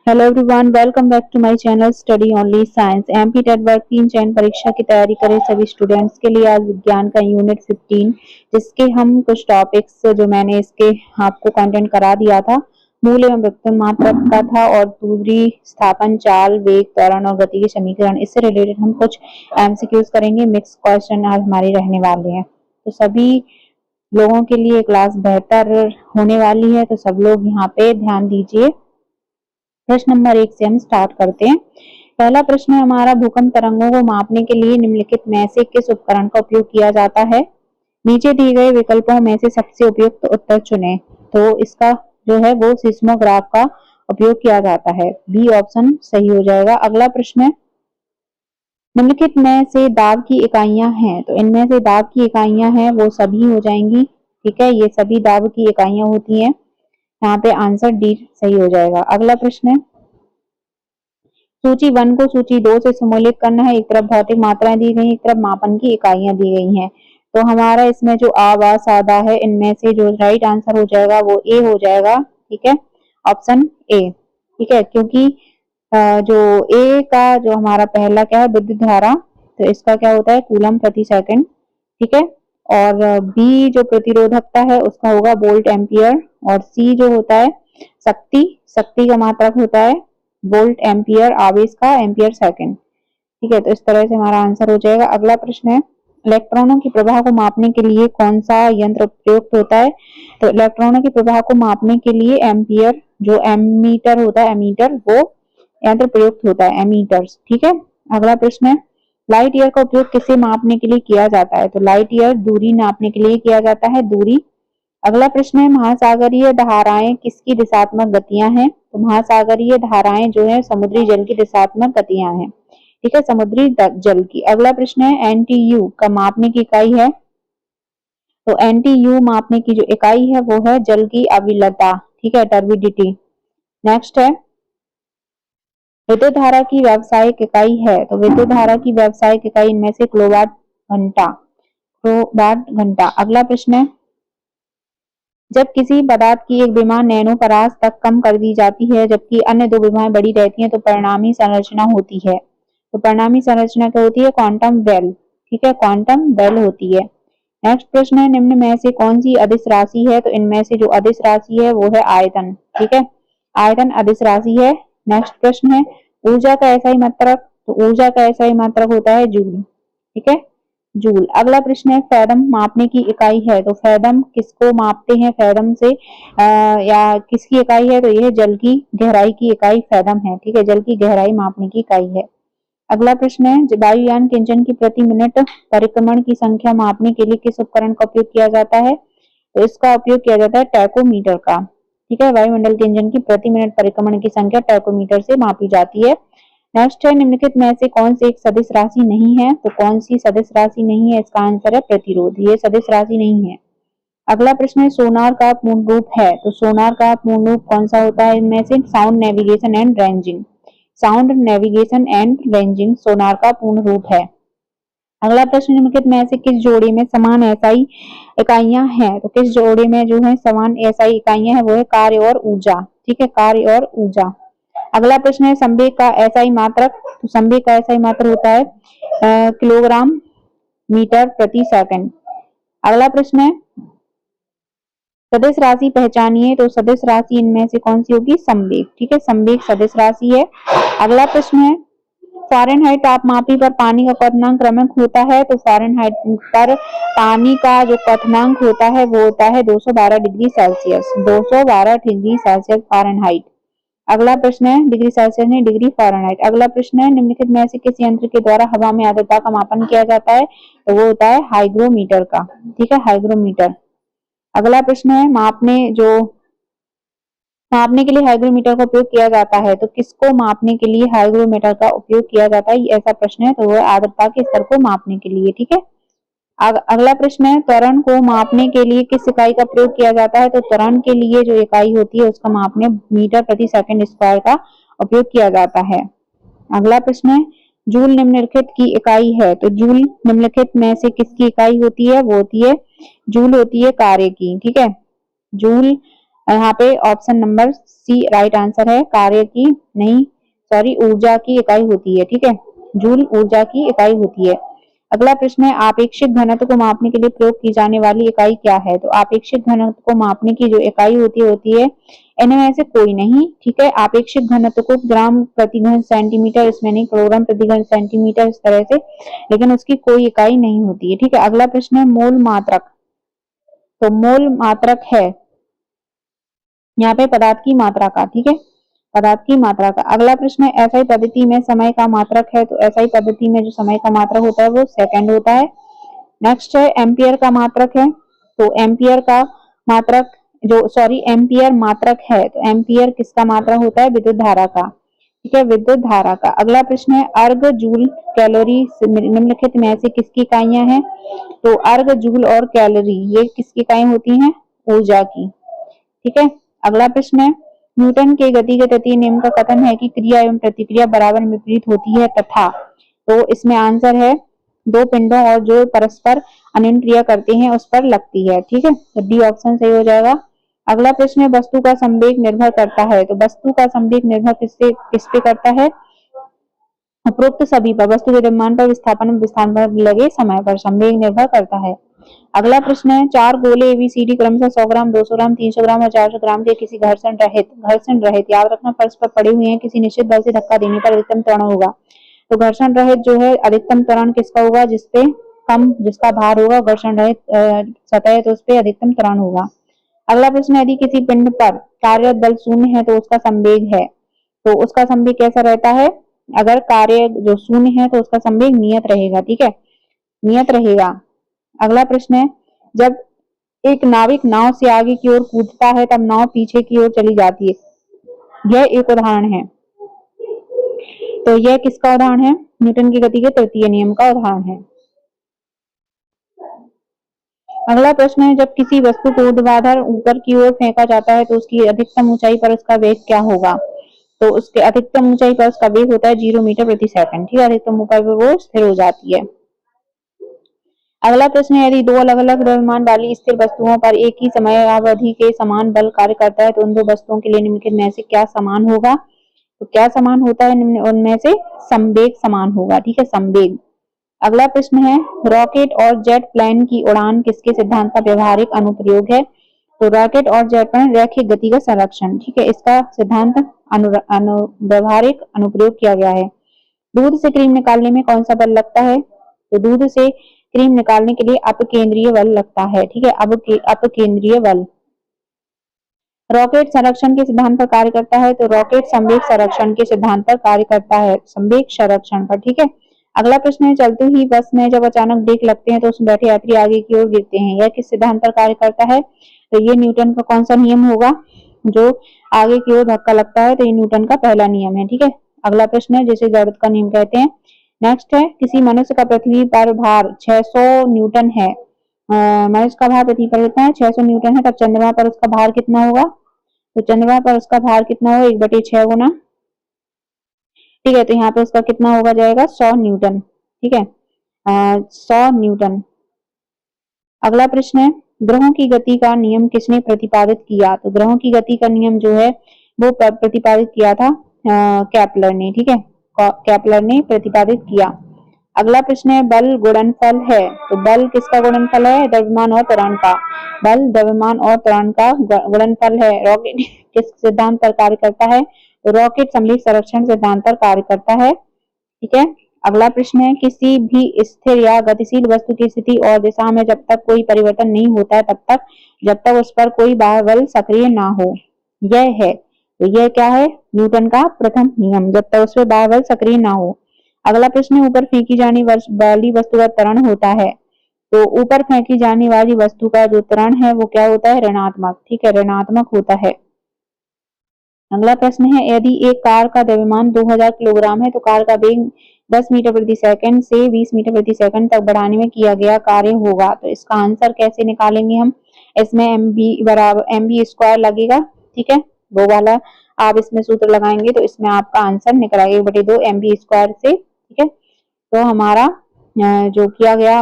Hello everyone, welcome back to my channel study only science. MP TET वर्क 3 चयन परीक्षा की तैयारी करें सभी स्टूडेंट्स के लिए आज विज्ञान का यूनिट 15 जिसके हम कुछ टॉपिक्स जो मैंने इसके आपको कंटेंट करा दिया था, मूल एवं व्युत्पन्न मात्रक का था और दूरी, स्थापन, चाल, वेग, त्वरण और गति के समीकरण, इससे रिलेटेड हम कुछ एमसीक्यूज करेंगे। मिक्स क्वेश्चन आज हमारे रहने वाले हैं, तो सभी लोगों के लिए क्लास बेहतर होने वाली है, तो सब लोग यहाँ पे ध्यान दीजिए। प्रश्न नंबर 1 से हम स्टार्ट करते हैं। पहला प्रश्न है हमारा, भूकंप तरंगों को मापने के लिए निम्नलिखित में से किस उपकरण का उपयोग किया जाता है? नीचे दिए गए विकल्पों में से सबसे उपयुक्त उत्तर चुनें। तो इसका जो है वो सिस्मोग्राफ का उपयोग किया जाता है। बी ऑप्शन सही हो जाएगा। अगला प्रश्न है, निम्नलिखित में से दाब की इकाइयां हैं, तो इनमें से दाब की इकाइयां हैं वो सभी हो जाएंगी। ठीक है, ये सभी दाब की इकाइयां होती हैं। यहाँ पे आंसर डी सही हो जाएगा। अगला प्रश्न है, सूची 1 को सूची 2 से सम्मिलित करना है। एक तरफ भौतिक मात्राएं दी गई, एक तरफ मापन की इकाइयां दी गई हैं। तो हमारा इसमें जो आवा सादा है, इनमें से जो राइट आंसर हो जाएगा वो ए हो जाएगा। ठीक है, ऑप्शन ए। ठीक है, क्योंकि जो ए का जो हमारा पहला क्या है, विद्युत धारा, तो इसका क्या होता है, कूलम प्रति सेकंड। ठीक है, और बी जो प्रतिरोधकता है उसका होगा वोल्ट एम्पियर, और सी जो होता है शक्ति, शक्ति का मात्रक होता है वोल्ट एम्पियर आवेश का, एम्पियर सेकंड। ठीक है, तो इस तरह से हमारा आंसर हो जाएगा। अगला प्रश्न है, इलेक्ट्रॉनों की प्रवाह को मापने के लिए कौन सा यंत्र प्रयुक्त होता है? तो इलेक्ट्रॉनों की प्रवाह को मापने के लिए एम्पियर जो एमीटर होता है, एमीटर, वो यंत्र प्रयुक्त होता है, एमीटर्स। ठीक है, अगला प्रश्न है, लाइट ईयर का उपयोग किसे मापने के लिए किया जाता है? तो लाइट ईयर दूरी नापने के लिए किया जाता है, दूरी। अगला प्रश्न है, महासागरीय धाराएं किसकी दिशात्मक गतियां हैं? तो महासागरीय धाराएं जो है समुद्री जल की दिशात्मक गतियां हैं। ठीक है, समुद्री जल की। अगला प्रश्न है, एनटीयू का मापने की इकाई है? तो एनटीयू मापने की जो इकाई है वो है जल की अविलता। ठीक है, टर्बिडिटी। नेक्स्ट है, विद्युत धारा की व्यावसायिक इकाई है? तो विद्युत धारा की व्यावसायिक इकाई इनमें से किलोवाट घंटा, किलोवाट घंटा। अगला प्रश्न है, जब किसी पदार्थ की एक विमा नैनो परास तक कम कर दी जाती है जबकि अन्य दो विमाएं बड़ी रहती हैं, तो परिणामी संरचना होती है। तो परिणामी संरचना क्या होती है? क्वांटम बेल। ठीक है, क्वांटम बेल होती है। नेक्स्ट प्रश्न है, निम्न में से कौन सी अदिश राशि है? तो इनमें से जो अदिश राशि है वो है आयतन। ठीक है, आयतन अदिश राशि है। नेक्स्ट प्रश्न है, ऊर्जा का एसआई मात्रक? तो ऊर्जा का एसआई मात्रक होता है जूल। ठीक है, जूल। अगला प्रश्न है, फेदम मापने की इकाई है? तो फेदम किसको मापते हैं? फेदम से या किसकी इकाई है? तो यह जल की गहराई की इकाई फेदम है। ठीक है, जल की गहराई मापने की इकाई है। अगला प्रश्न है, वायुयान के इंजन की प्रति मिनट परिक्रमण की संख्या मापने के लिए किस उपकरण का उपयोग किया जाता है? तो इसका उपयोग किया जाता है टैकोमीटर का। ठीक है, वायुमंडल के इंजन की प्रति मिनट परिक्रमण की संख्या टैकोमीटर से मापी जाती है। नेक्स्ट है, निम्नलिखित में से कौन सी एक सदिश राशि नहीं है? तो कौन सी सदिश राशि नहीं है? इसका आंसर है प्रतिरोध, ये सदिश राशि नहीं है। अगला प्रश्न है, सोनार का पूर्ण रूप है? तो सोनार का पूर्ण रूप कौन सा होता है? इनमें से sound navigation and ranging, sound navigation and ranging sonar का पूर्ण रूप है। अगला प्रश्न, निम्नलिखित में से किस जोड़े में समान एसआई इकाइयां हैं? तो किस जोड़े में जो है समान एसआई इकाइयां हैं वो है कार्य और ऊर्जा। ठीक है, कार्य और ऊर्जा। अगला प्रश्न है, संवेग का एसआई मात्रक? तो संवेग का एसआई मात्रक होता है किलोग्राम मीटर प्रति सेकंड। अगला प्रश्न है, सदिश राशि पहचानिए? तो सदिश राशि इनमें से कौन सी होगी? संवेग। ठीक है, संवेग सदिश राशि है। अगला प्रश्न है, फ़ारेनहाइट तापमापी पर पानी का क्वथनांक क्रमक होता है? तो फ़ारेनहाइट पर पानी का जो क्वथनांक होता है वो होता है 212 degree Celsius, 212 degree Celsius Fahrenheit. अगला प्रश्न है, डिग्री सेल्सियस नहीं, डिग्री फ़ारेनहाइट। अगला प्रश्न है, निम्नलिखित में से किस यंत्र के द्वारा हवा में आर्द्रता का मापन किया जाता है? तो वो होता है हाइग्रोमीटर का। ठीक है, हाइग्रोमीटर। अगला प्रश्न है, मापने के लिए हाइग्रोमीटर का उपयोग किया जाता है? तो किसको मापने के लिए हाइग्रोमीटर का उपयोग किया जाता है, ये ऐसा प्रश्न है, तो वो आर्द्रता के स्तर को मापने के लिए। ठीक है, अगला प्रश्न है, त्वरण को मापने के लिए किस इकाई का प्रयोग किया जाता है? तो त्वरण के लिए जो इकाई होती है उसका मापने मीटर प्रति सेकंड स्क्वायर का उपयोग किया जाता है। अगला प्रश्न है, जूल निम्नलिखित की इकाई है? तो जूल निम्नलिखित में से किसकी इकाई होती है? वो होती है, जूल होती है कार्य की। ठीक है, जूल यहाँ पे option number C right answer है। कार्य की नहीं, सॉरी, ऊर्जा की इकाई होती है। ठीक है, जूल ऊर्जा की इकाई होती है। अगला प्रश्न है, आपेक्षिक घनत्व को मापने के लिए प्रयोग की जाने वाली इकाई क्या है? तो आपेक्षिक घनत्व को मापने की जो इकाई होती है इनमें से कोई नहीं। ठीक है, आपेक्षिक घनत्व को ग्राम प्रति घन सेंटीमीटर, इसमें नहीं, किलोग्राम प्रति घन सेंटीमीटर, इस तरह से, लेकिन उसकी कोई इकाई नहीं होती है। ठीक है, अगला प्रश्न है मोल मात्रक। तो मोल मात्रक है यहाँ पे पदार्थ की मात्रा का। ठीक है, पदार्थ की मात्रा का। अगला प्रश्न है एसआई पद्धति में समय का मात्रक है। तो एसआई पद्धति में जो समय का मात्रक होता है वो सेकंड होता है। नेक्स्ट है एम्पियर का मात्रक है। तो एम्पियर का मात्रक जो, सॉरी, एम्पियर मात्रक है। तो एम्पियर किसका मात्रक होता है? विद्युत धारा का। ठीक है, विद्युत धारा का। अगला प्रश्न है अर्ग, जूल, कैलोरी निम्नलिखित में से किसकी इकाइयां हैं? तो अर्ग, जूल और कैलोरी ये किसकी इकाई होती हैं? ऊर्जा की। ठीक है, अगला प्रश्न है न्यूटन के गति के तृतीय नियम का कथन है कि क्रिया एवं प्रतिक्रिया बराबर विपरीत होती है तथा। तो इसमें आंसर है दो पिंडों और जो परस्पर अन्योन्य क्रिया करते हैं उस पर लगती है। ठीक है, तो डी ऑप्शन सही हो जाएगा। अगला प्रश्न है वस्तु का संवेग निर्भर करता है। तो वस्तु का संवेग निर्भर किस पे करता है? उपरोक्त सभी पर, वस्तु के द्रव्यमान पर, विस्थापन, विस्थापन पर लगे समय पर संवेग निर्भर करता है। अगला प्रश्न है चार गोले एबीसीडी क्रमशः 100 ग्राम, 200 ग्राम, 300 ग्राम और 400 ग्राम के किसी घर्षण रहित याद रखना फर्श पर पड़े हुए हैं, किसी निश्चित बल से धक्का देने पर अधिकतम त्वरण होगा। तो घर्षण रहित जो है अधिकतम त्वरण किसका होगा? जिसपे कम, जिसका भार होगा, घर्षण रहित सतह है तो उस पे अधिकतम त्वरण होगा। अगला प्रश्न है यदि किसी पिंड पर कार्यरत बल शून्य है तो उसका संवेग है। तो उसका संवेग कैसा रहता है? अगर कार्य जो शून्य है तो उसका संवेग नियत रहेगा। ठीक है, नियत रहेगा। अगला प्रश्न है जब एक नाविक नाव से आगे की ओर कूदता है तब नाव पीछे की ओर चली जाती है। यह एक उदाहरण है। तो यह किसका उदाहरण है? न्यूटन की गति के तृतीय नियम का उदाहरण है। अगला प्रश्न है जब किसी वस्तु को ऊर्ध्वाधर ऊपर की ओर फेंका जाता है तो उसकी अधिकतम ऊंचाई पर उसका वेग क्या होगा? तो उसके अधिकतम ऊंचाई पर उसका वेग होता है 0 मीटर प्रति सेकंड। ठीक है, अधिकतम ऊंचाई पर वो स्थिर हो जाती है। अगला प्रश्न है यदि दो अलग अलग द्रव्यमान वाली स्थिर वस्तुओं पर एक ही समय अवधि के समान बल कार्य करता है तो उन दो वस्तुओं के लिए निम्नलिखित में से क्या समान होगा? तो क्या समान होता है? उनमें से संवेग समान होगा। ठीक है, संवेग। अगला प्रश्न है रॉकेट और जेट प्लेन की उड़ान किसके सिद्धांत का व्यवहारिक अनुप्रयोग है? तो रॉकेट और जेट प्लेन रैखिक गति का संरक्षण। ठीक है, इसका सिद्धांत व्यवहारिक अनुप्रयोग किया गया है। दूध से क्रीम निकालने में कौन सा बल लगता है? तो दूध से क्रीम निकालने के लिए अपकेंद्रीय बल लगता है। ठीक है, अपकेंद्रीय बल। रॉकेट संरक्षण के सिद्धांत पर कार्य करता है। तो रॉकेट संवेग संरक्षण के सिद्धांत पर कार्य करता है, संवेग संरक्षण पर। ठीक है, अगला प्रश्न है चलती हुई बस में जब अचानक ब्रेक लगते हैं तो उसमें बैठे यात्री आगे की ओर गिरते हैं, यह किस सिद्धांत पर कार्य करता है? तो ये न्यूटन का कौन सा नियम होगा? जो आगे की ओर धक्का लगता है, तो ये न्यूटन का पहला नियम है। ठीक है, अगला प्रश्न है जिसे जड़त्व का नियम कहते हैं। नेक्स्ट है किसी मनुष्य का पृथ्वी पर भार 600 न्यूटन है। मनुष्य का भार पृथ्वी पर कितना है? 600 न्यूटन है। तब चंद्रमा पर उसका भार कितना होगा? तो चंद्रमा पर उसका भार कितना होगा? 1/6 गुना। ठीक है, तो यहाँ पे उसका कितना होगा जाएगा? 100 न्यूटन। ठीक है, 100 न्यूटन। अगला प्रश्न है ग्रहों की गति का नियम किसने प्रतिपादित किया? तो ग्रहों की गति का नियम जो है वो प्रतिपादित किया था केपलर ने। ठीक है, केपलर ने प्रतिपादित किया। अगला प्रश्न है बल गुणनफल है। तो बल किसका गुणनफल है? द्रव्यमान और त्वरण का। बल द्रव्यमान और त्वरण का गुणनफल है। रॉकेट किस सिद्धांत पर कार्य करता है? तो रॉकेट संवेग संरक्षण सिद्धांत पर कार्य करता है। ठीक है, अगला प्रश्न है किसी भी स्थिर या गतिशील वस्तु की स्थिति और दिशा में जब तक कोई परिवर्तन नहीं होता है तब तक जब तक उस पर कोई बाह्य बल सक्रिय ना हो। यह है, तो यह क्या है? न्यूटन का प्रथम नियम, जब तक उस पर बाह्य बल सक्रिय ना हो। अगला प्रश्न है ऊपर फेंकी जाने वाली वस्तु का त्वरण होता है। तो ऊपर फेंकी जाने वाली वस्तु का जो त्वरण है वो क्या होता है? ऋणात्मक। ठीक है, ऋणात्मक होता है। अगला प्रश्न है यदि एक कार का द्रव्यमान 2000 किलोग्राम है तो कार का वेग 10 मीटर प्रति सेकंड से 20 मीटर प्रति सेकंड तक बढ़ाने में किया गया कार्य होगा। तो इसका आंसर कैसे निकालेंगे हम? इसमें mv स्क्वायर लगेगा। ठीक है, वो वाला आप इसमें सूत्र लगाएंगे तो इसमें आपका आंसर निकल आएगा 1/2 mv स्क्वायर से। ठीक है, तो हमारा जो किया गया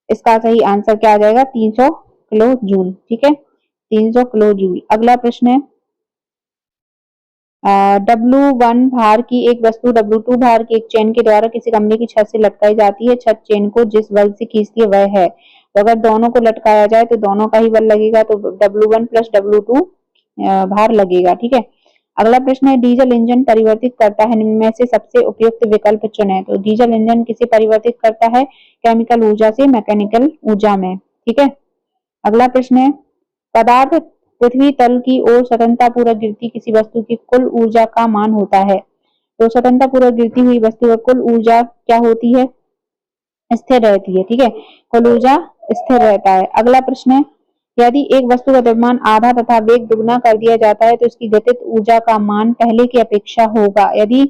इसका सही आंसर क्या आ जाएगा? 300 किलो जूल। ठीक है, 300 किलो जूल। अगला प्रश्न है W1 भार की एक वस्तु W2 भार की एक चेन के द्वारा किसी कमरे की छत से लटकाई जाती है। छत चेन को जिस बल से खींचती है वह है। तो अगर दोनों को लटकाया जाए तो दोनों का ही बल लगेगा, तो W1 प्लस W2 भार लगेगा। ठीक है। अगला प्रश्न है डीजल इंजन परिवर्तित करता है निम्न में से सबसे उपयुक्त विकल्प चुनें। तो डीजल इंजन किसे परिवर्तित करता है? केमिकल ऊर्जा से मैकेनिकल ऊर्जा में। ठीक है। अगला प्रश्न है पदार्थ पृथ्वी तल की ओर स्वतंत्रतापूर्वक गिरती किसी वस्तु की कुल ऊर्जा का मान होता है। तो स्वतंत्रतापूर्वक गिरती हुई वस्तु का कुल ऊर्जा क्या होती है? स्थिर रहती है। ठीक है। कुल ऊर्जा स्थिर रहता है। अगला प्रश्न है यदि एक वस्तु का द्रव्यमान आधा तथा वेग दुगना कर दिया जाता है तो इसकी गतिज ऊर्जा का मान पहले की अपेक्षा होगा। यदि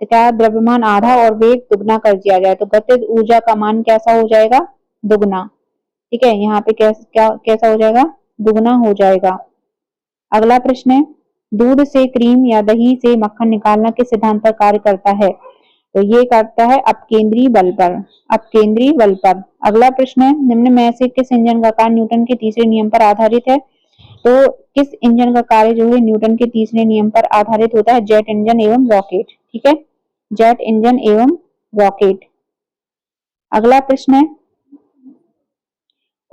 क्या द्रव्यमान आधा और वेग दुगना कर दिया जाए तो गतिज ऊर्जा का मान कैसा हो जाएगा? दुगना। ठीक है। यहाँ पे कैसा हो जाएगा? दुगना हो जाएगा। अगला प्रश्न है दूध से क्रीम या दही से मक्खन निकालना किस सिद्धांत पर कार्य करता है? तो ये करता है अपकेंद्री बल पर। अपकेंद्री बल पर। अगला प्रश्न है निम्न में से किस इंजन का कार्य न्यूटन के तीसरे नियम पर आधारित है? तो किस इंजन का कार्य जो है न्यूटन के तीसरे नियम पर आधारित होता है? जेट इंजन एवं रॉकेट। ठीक है। जेट इंजन एवं रॉकेट। अगला प्रश्न है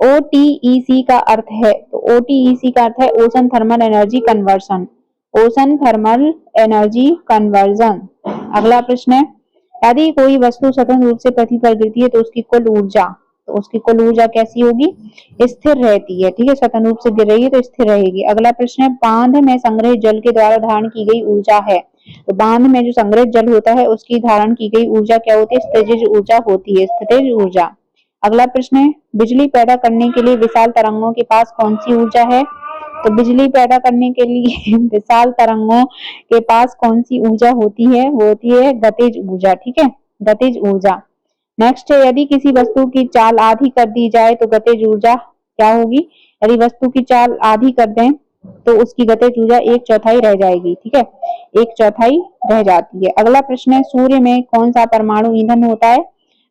ओटीईसी का अर्थ है। तो ओटीईसी का अर्थ है ocean thermal energy conversion. Ocean thermal energy conversion. अगला प्रश्न है यदि कोई वस्तु स्वतंत्र रूप से पृथ्वी पर गिरती है तो उसकी कुल ऊर्जा कैसी होगी? स्थिर रहती है। ठीक है। स्वतंत्र रूप से गिर रही है तो स्थिर रहेगी। अगला प्रश्न है बांध में संग्रहित जल के द्वारा धारण की गई ऊर्जा है। तो बांध में जो संग्रहित जल होता है उसकी धारण की गई ऊर्जा क्या होती है? स्थितिज ऊर्जा होती है। स्थितिज ऊर्जा। अगला प्रश्न है बिजली पैदा करने के लिए विशाल तरंगों के पास कौन सी ऊर्जा है? तो बिजली पैदा करने के लिए विशाल तरंगों के पास कौन सी ऊर्जा होती है? वो होती है गतिज ऊर्जा। ठीक है। गतिज ऊर्जा। नेक्स्ट है यदि किसी वस्तु की चाल आधी कर दी जाए तो गतिज ऊर्जा क्या होगी? यदि वस्तु की चाल आधी कर दें तो उसकी गतिज ऊर्जा 1/4 रह जाएगी। ठीक है। 1/4 रह जाती है। अगला प्रश्न है सूर्य में कौन सा परमाणु ईंधन होता है?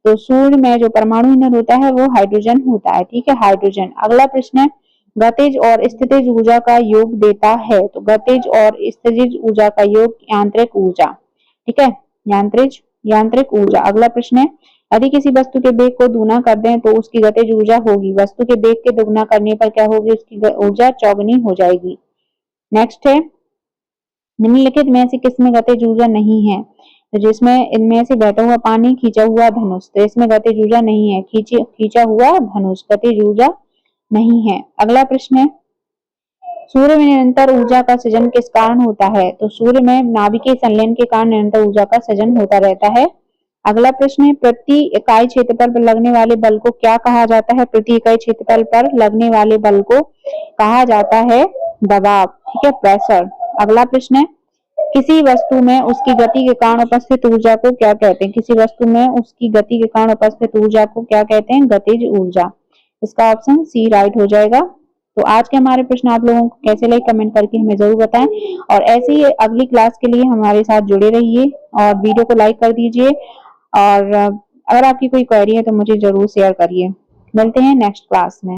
तो सूर्य में जो परमाणु ईंधन होता है वो हाइड्रोजन होता है। ठीक है। हाइड्रोजन। अगला प्रश्न है गतिज और स्थितिज ऊर्जा का योग देता है। तो गतिज और स्थितिज ऊर्जा का योग यांत्रिक ऊर्जा। ठीक है। यांत्रिक ऊर्जा। अगला प्रश्न है यदि किसी वस्तु के वेग को दुगना कर दें तो उसकी गतिज ऊर्जा होगी। वस्तु के वेग के दुगना करने पर क्या होगी? उसकी ऊर्जा चौगुनी हो जाएगी। नेक्स्ट है निम्नलिखित में से किसमें गतिज ऊर्जा नहीं है? तो जिसमें इनमें से बहता हुआ पानी, खींचा हुआ धनुष। तो इसमें गतिज ऊर्जा नहीं है। खींचा हुआ धनुष गतिज ऊर्जा नहीं है। अगला प्रश्न है सूर्य में निरंतर ऊर्जा का सृजन किस कारण होता है? तो सूर्य में नाभिकीय संलयन के कारण निरंतर ऊर्जा का सृजन होता रहता है। अगला प्रश्न है प्रति इकाई क्षेत्रफल पर लगने वाले बल को क्या कहा जाता है? प्रति इकाई क्षेत्रफल पर लगने वाले बल को कहा जाता है दबाव। ठीक है। प्रेशर। अगला प्रश्न है किसी वस्तु में उसकी गति के कारण उपस्थित ऊर्जा को क्या कहते हैं? किसी वस्तु में उसकी गति के कारण उपस्थित ऊर्जा को क्या कहते हैं? गतिज ऊर्जा। इसका ऑप्शन सी राइट हो जाएगा। तो आज के हमारे प्रश्न आप लोगों को कैसे लगे कमेंट करके हमें जरूर बताएं और ऐसे ही अगली क्लास के लिए हमारे साथ जुड़े रहिए और वीडियो को लाइक कर दीजिए और अगर आपकी कोई क्वेरी है तो मुझे जरूर शेयर करिए। मिलते हैं नेक्स्ट क्लास में।